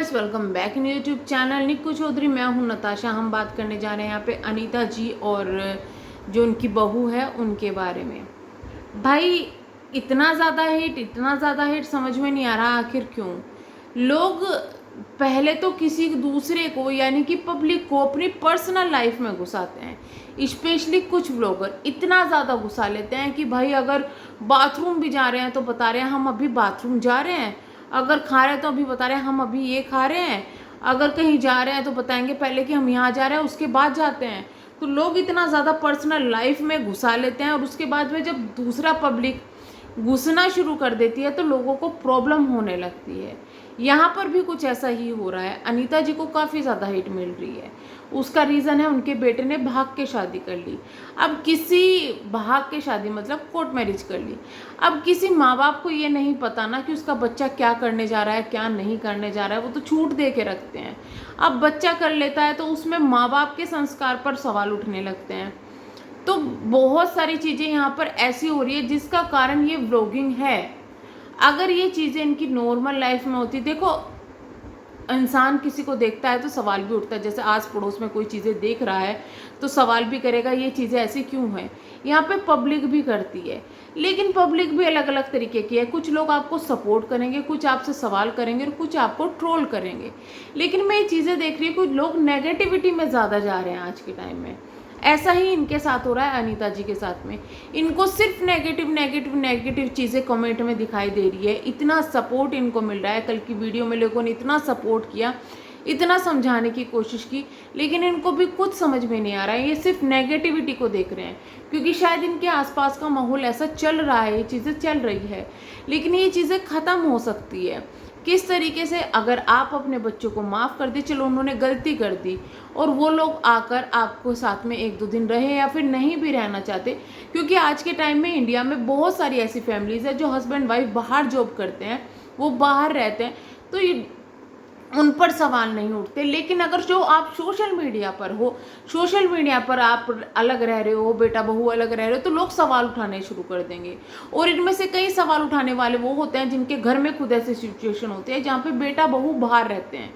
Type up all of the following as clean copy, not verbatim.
Guys, welcome back in YouTube channel Nikku Chaudhary. मैं हूं नताशा। हम बात करने जा रहे हैं यहाँ पे अनीता जी और जो उनकी बहू है उनके बारे में। भाई, इतना ज़्यादा हेट समझ में नहीं आ रहा आखिर क्यों लोग पहले तो किसी दूसरे को यानी कि पब्लिक को अपनी पर्सनल लाइफ में घुसाते हैं। स्पेशली कुछ ब्लॉगर इतना ज़्यादा घुसा लेते हैं कि भाई अगर बाथरूम भी जा रहे हैं तो बता रहे हैं हम अभी बाथरूम जा रहे हैं, अगर खा रहे हैं तो अभी बता रहे हैं हम अभी ये खा रहे हैं, अगर कहीं जा रहे हैं तो बताएंगे पहले कि हम यहाँ जा रहे हैं उसके बाद जाते हैं। तो लोग इतना ज़्यादा पर्सनल लाइफ में घुसा लेते हैं और उसके बाद में जब दूसरा पब्लिक घुसना शुरू कर देती है तो लोगों को प्रॉब्लम होने लगती है। यहाँ पर भी कुछ ऐसा ही हो रहा है। अनीता जी को काफ़ी ज़्यादा हिट मिल रही है। उसका रीज़न है उनके बेटे ने भाग के शादी कर ली। अब किसी भाग के शादी मतलब कोर्ट मैरिज कर ली। अब किसी माँ बाप को ये नहीं पता ना कि उसका बच्चा क्या करने जा रहा है क्या नहीं करने जा रहा है, वो तो छूट दे के रखते हैं। अब बच्चा कर लेता है तो उसमें माँ बाप के संस्कार पर सवाल उठने लगते हैं। तो बहुत सारी चीज़ें यहाँ पर ऐसी हो रही है जिसका कारण ये व्लॉगिंग है। अगर ये चीज़ें इनकी नॉर्मल लाइफ में होती, देखो इंसान किसी को देखता है तो सवाल भी उठता है। जैसे आस पड़ोस में कोई चीज़ें देख रहा है तो सवाल भी करेगा ये चीज़ें ऐसी क्यों हैं। यहाँ पे पब्लिक भी करती है, लेकिन पब्लिक भी अलग अलग तरीके की है। कुछ लोग आपको सपोर्ट करेंगे, कुछ आपसे सवाल करेंगे और कुछ आपको ट्रोल करेंगे। लेकिन मैं ये चीज़ें देख रही हूँ कुछ लोग नेगेटिविटी में ज़्यादा जा रहे हैं आज के टाइम में। ऐसा ही इनके साथ हो रहा है अनीता जी के साथ में। इनको सिर्फ नेगेटिव नेगेटिव नेगेटिव चीज़ें कमेंट में दिखाई दे रही है। इतना सपोर्ट इनको मिल रहा है। कल की वीडियो में लोगों ने इतना सपोर्ट किया, इतना समझाने की कोशिश की, लेकिन इनको भी कुछ समझ में नहीं आ रहा है। ये सिर्फ नेगेटिविटी को देख रहे हैं क्योंकि शायद इनके आसपास का माहौल ऐसा चल रहा है, ये चीज़ें चल रही है। लेकिन ये चीज़ें ख़त्म हो सकती है किस तरीके से? अगर आप अपने बच्चों को माफ़ कर दे, चलो उन्होंने गलती कर दी और वो लोग आकर आपको साथ में एक दो दिन रहे या फिर नहीं भी रहना चाहते, क्योंकि आज के टाइम में इंडिया में बहुत सारी ऐसी फैमिलीज़ है जो हस्बैंड वाइफ बाहर जॉब करते हैं, वो बाहर रहते हैं, तो ये उन पर सवाल नहीं उठते। लेकिन अगर जो आप सोशल मीडिया पर हो, सोशल मीडिया पर आप अलग रह रहे हो, बेटा बहू अलग रह रहे हो, तो लोग सवाल उठाने शुरू कर देंगे। और इनमें से कई सवाल उठाने वाले वो होते हैं जिनके घर में खुद ऐसी सिचुएशन होती है जहाँ पे बेटा बहू बाहर रहते हैं।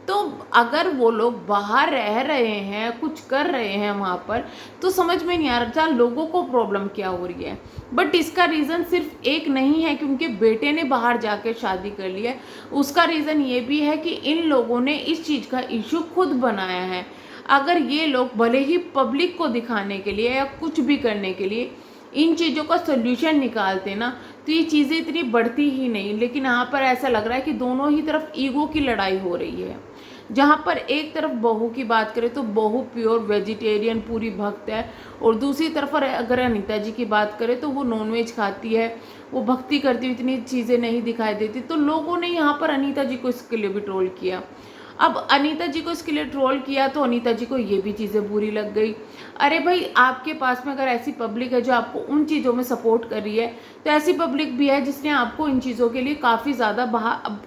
तो अगर वो लोग बाहर रह रहे हैं, कुछ कर रहे हैं वहाँ पर, तो समझ में नहीं आ रहा लोगों को प्रॉब्लम क्या हो रही है। बट इसका रीज़न सिर्फ एक नहीं है कि उनके बेटे ने बाहर जाकर शादी कर ली है। उसका रीज़न ये भी है कि इन लोगों ने इस चीज़ का इशू खुद बनाया है। अगर ये लोग भले ही पब्लिक को दिखाने के लिए या कुछ भी करने के लिए इन चीज़ों का सोल्यूशन निकालते ना, तो ये चीज़ें इतनी बढ़ती ही नहीं। लेकिन यहाँ पर ऐसा लग रहा है कि दोनों ही तरफ ईगो की लड़ाई हो रही है। जहाँ पर एक तरफ बहू की बात करें तो बहू प्योर वेजिटेरियन पूरी भक्त है, और दूसरी तरफ अगर अनीता जी की बात करें तो वो नॉनवेज खाती है, वो भक्ति करती हुई इतनी चीज़ें नहीं दिखाई देती। तो लोगों ने यहाँ पर अनीता जी को इसके लिए भी ट्रोल किया। अब अनीता जी को इसके लिए ट्रोल किया तो अनीता जी को ये भी चीज़ें बुरी लग गई। अरे भाई, आपके पास में अगर ऐसी पब्लिक है जो आपको उन चीज़ों में सपोर्ट कर रही है, तो ऐसी पब्लिक भी है जिसने आपको इन चीज़ों के लिए काफ़ी ज़्यादा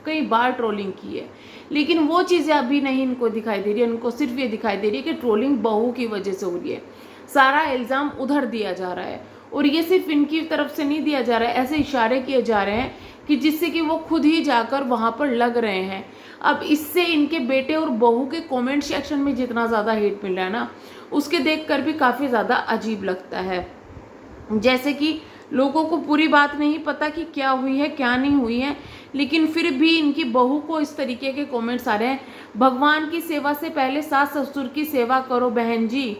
कई बार ट्रोलिंग की है। लेकिन वो चीज़ें अभी नहीं इनको दिखाई दे रही है। उनको सिर्फ ये दिखाई दे रही है कि ट्रोलिंग बहू की वजह से हो रही है। सारा इल्ज़ाम उधर दिया जा रहा है, और ये सिर्फ इनकी तरफ से नहीं दिया जा रहा है, ऐसे इशारे किए जा रहे हैं कि जिससे कि वो खुद ही जाकर वहाँ पर लग रहे हैं। अब इससे इनके बेटे और बहू के कमेंट सेक्शन में जितना ज़्यादा हेट मिल रहा है ना, उसके देखकर भी काफ़ी ज़्यादा अजीब लगता है। जैसे कि लोगों को पूरी बात नहीं पता कि क्या हुई है क्या नहीं हुई है, लेकिन फिर भी इनकी बहू को इस तरीके के कमेंट्स आ रहे हैं। भगवान की सेवा से पहले सास ससुर की सेवा करो बहन जी,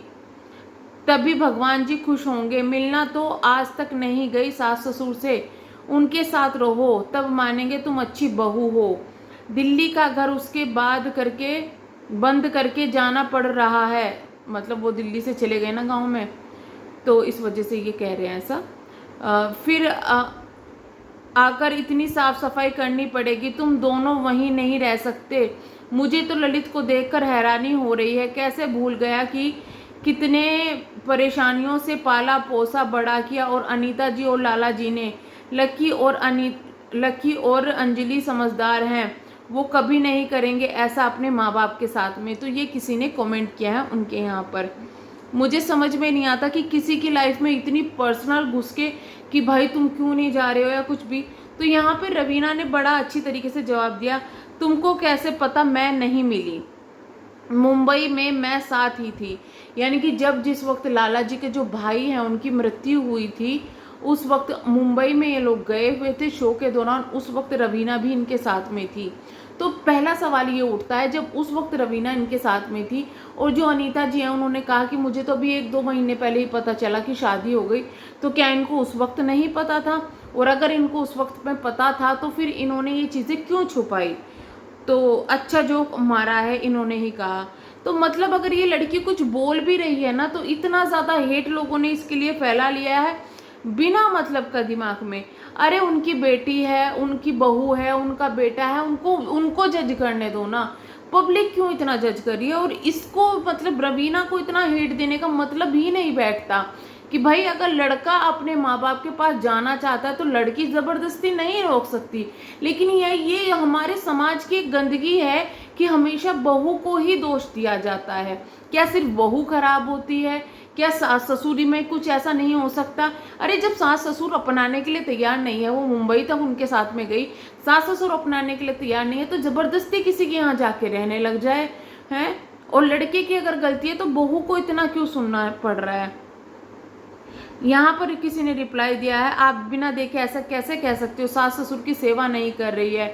तभी भगवान जी खुश होंगे। मिलना तो आज तक नहीं गई सास ससुर से, उनके साथ रहो तब मानेंगे तुम अच्छी बहू हो। दिल्ली का घर उसके बाद करके बंद करके जाना पड़ रहा है, मतलब वो दिल्ली से चले गए ना गांव में, तो इस वजह से ये कह रहे हैं ऐसा। फिर आकर इतनी साफ सफाई करनी पड़ेगी, तुम दोनों वहीं नहीं रह सकते। मुझे तो ललित को देखकर हैरानी हो रही है, कैसे भूल गया कि कितने परेशानियों से पाला पोसा बड़ा किया, और अनीता जी और लाला जी ने। लकी और अंजलि समझदार हैं, वो कभी नहीं करेंगे ऐसा अपने माँ बाप के साथ में। तो ये किसी ने कमेंट किया है उनके यहाँ पर। मुझे समझ में नहीं आता कि किसी की लाइफ में इतनी पर्सनल घुस के कि भाई तुम क्यों नहीं जा रहे हो या कुछ भी। तो यहाँ पे रवीना ने बड़ा अच्छी तरीके से जवाब दिया, तुमको कैसे पता? मैं नहीं मिली, मुंबई में मैं साथ ही थी। यानी कि जब जिस वक्त लाला जी के जो भाई हैं उनकी मृत्यु हुई थी, उस वक्त मुंबई में ये लोग गए हुए थे शो के दौरान। उस वक्त रवीना भी इनके साथ में थी। तो पहला सवाल ये उठता है, जब उस वक्त रवीना इनके साथ में थी और जो अनीता जी हैं उन्होंने कहा कि मुझे तो अभी 1-2 महीने पहले ही पता चला कि शादी हो गई, तो क्या इनको उस वक्त नहीं पता था? और अगर इनको उस वक्त में पता था तो फिर इन्होंने ये चीज़ें क्यों छुपाई? तो अच्छा जोक मारा है इन्होंने ही कहा। तो मतलब अगर ये लड़की कुछ बोल भी रही है ना, तो इतना ज़्यादा हेट लोगों ने इसके लिए फैला लिया है बिना मतलब का दिमाग में। अरे उनकी बेटी है, उनकी बहू है, उनका बेटा है, उनको उनको जज करने दो ना। पब्लिक क्यों इतना जज कर रही है? और इसको मतलब रवीना को इतना हेट देने का मतलब ही नहीं बैठता कि भाई अगर लड़का अपने माँ बाप के पास जाना चाहता है तो लड़की ज़बरदस्ती नहीं रोक सकती। लेकिन ये हमारे समाज की एक गंदगी है कि हमेशा बहू को ही दोष दिया जाता है। क्या सिर्फ बहू खराब होती है? क्या सास ससुरी में कुछ ऐसा नहीं हो सकता? अरे जब सास ससुर अपनाने के लिए तैयार नहीं है, वो मुंबई तक उनके साथ में गई, सास ससुर अपनाने के लिए तैयार नहीं है तो जबरदस्ती किसी के यहाँ जाके रहने लग जाए हैं? और लड़के की अगर गलती है तो बहू को इतना क्यों सुनना पड़ रहा है? यहाँ पर किसी ने रिप्लाई दिया है, आप बिना देखे ऐसा कैसे कह सकते हो? सास ससुर की सेवा नहीं कर रही है।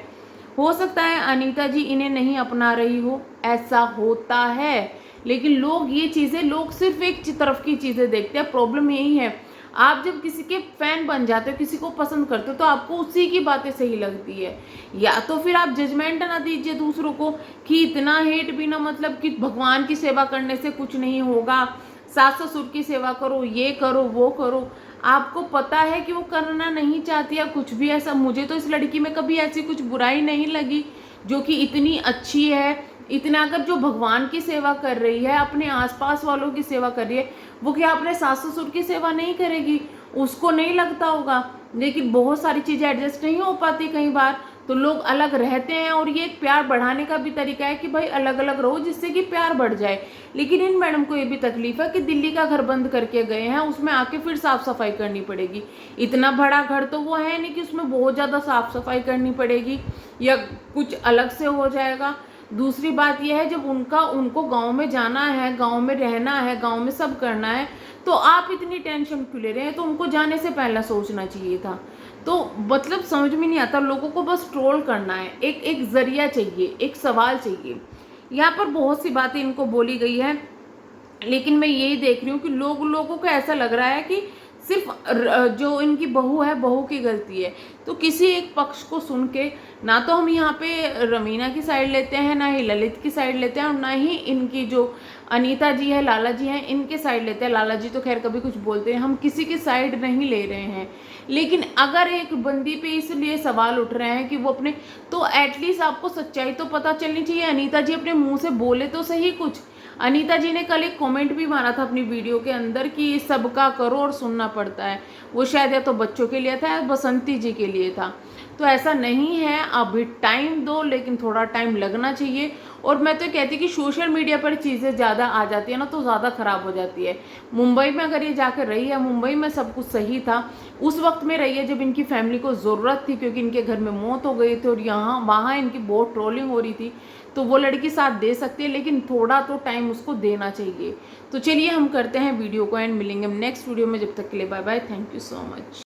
हो सकता है अनीता जी इन्हें नहीं अपना रही हो, ऐसा होता है। लेकिन ये चीज़ें लोग सिर्फ एक तरफ की चीज़ें देखते हैं। प्रॉब्लम यही है, आप जब किसी के फैन बन जाते हो, किसी को पसंद करते हो, तो आपको उसी की बातें सही लगती है। या तो फिर आप जजमेंट ना दीजिए दूसरों को कि इतना हेट भी ना, मतलब कि भगवान की सेवा करने से कुछ नहीं होगा, सास ससुर की सेवा करो, ये करो वो करो। आपको पता है कि वो करना नहीं चाहती या कुछ भी ऐसा। मुझे तो इस लड़की में कभी ऐसी कुछ बुराई नहीं लगी, जो कि इतनी अच्छी है, इतना अगर जो भगवान की सेवा कर रही है, अपने आसपास वालों की सेवा कर रही है, वो क्या अपने सास ससुर की सेवा नहीं करेगी? उसको नहीं लगता होगा। लेकिन बहुत सारी चीज़ें एडजस्ट नहीं हो पाती कई बार, तो लोग अलग रहते हैं। और ये प्यार बढ़ाने का भी तरीका है कि भाई अलग अलग रहो, जिससे कि प्यार बढ़ जाए। लेकिन इन मैडम को ये भी तकलीफ है कि दिल्ली का घर बंद करके गए हैं, उसमें आके फिर साफ सफाई करनी पड़ेगी। इतना बड़ा घर तो वो है नहीं कि उसमें बहुत ज़्यादा साफ सफाई करनी पड़ेगी या कुछ अलग से हो जाएगा। दूसरी बात यह है, जब उनको गांव में जाना है, गांव में रहना है, गांव में सब करना है, तो आप इतनी टेंशन क्यों ले रहे हैं? तो उनको जाने से पहले सोचना चाहिए था। तो मतलब समझ में नहीं आता, लोगों को बस ट्रोल करना है, एक जरिया चाहिए, एक सवाल चाहिए। यहाँ पर बहुत सी बातें इनको बोली गई है, लेकिन मैं यही देख रही हूँ कि लोगों को ऐसा लग रहा है कि सिर्फ जो इनकी बहू है, बहू की गलती है। तो किसी एक पक्ष को सुन के ना तो हम यहाँ पे रमीना की साइड लेते हैं, ना ही ललित की साइड लेते हैं, और ना ही इनकी जो अनीता जी है, लाला जी हैं, इनके साइड लेते हैं। लाला जी तो खैर कभी कुछ बोलते हैं, हम किसी की साइड नहीं ले रहे हैं। लेकिन अगर एक बंदी पे इसलिए सवाल उठ रहे हैं कि वो अपने, तो एटलीस्ट आपको सच्चाई तो पता चलनी चाहिए। अनीता जी अपने मुंह से बोले तो सही कुछ। अनीता जी ने कल एक कमेंट भी मारा था अपनी वीडियो के अंदर कि सबका करो और सुनना पड़ता है। वो शायद या तो बच्चों के लिए था या बसंती जी के लिए था। तो ऐसा नहीं है, अभी टाइम दो, लेकिन थोड़ा टाइम लगना चाहिए। और मैं तो कहती कि सोशल मीडिया पर चीज़ें ज़्यादा आ जाती है ना, तो ज़्यादा ख़राब हो जाती है। मुंबई में अगर ये जाकर रही है, मुंबई में सब कुछ सही था, उस वक्त में रही है जब इनकी फैमिली को ज़रूरत थी, क्योंकि इनके घर में मौत हो गई थी और यहाँ वहाँ इनकी बहुत ट्रोलिंग हो रही थी, तो वो लड़की साथ दे सकती है, लेकिन थोड़ा तो टाइम उसको देना चाहिए। तो चलिए हम करते हैं वीडियो को एंड, मिलेंगे हम नेक्स्ट वीडियो में। जब तक के लिए bye bye, thank you so much.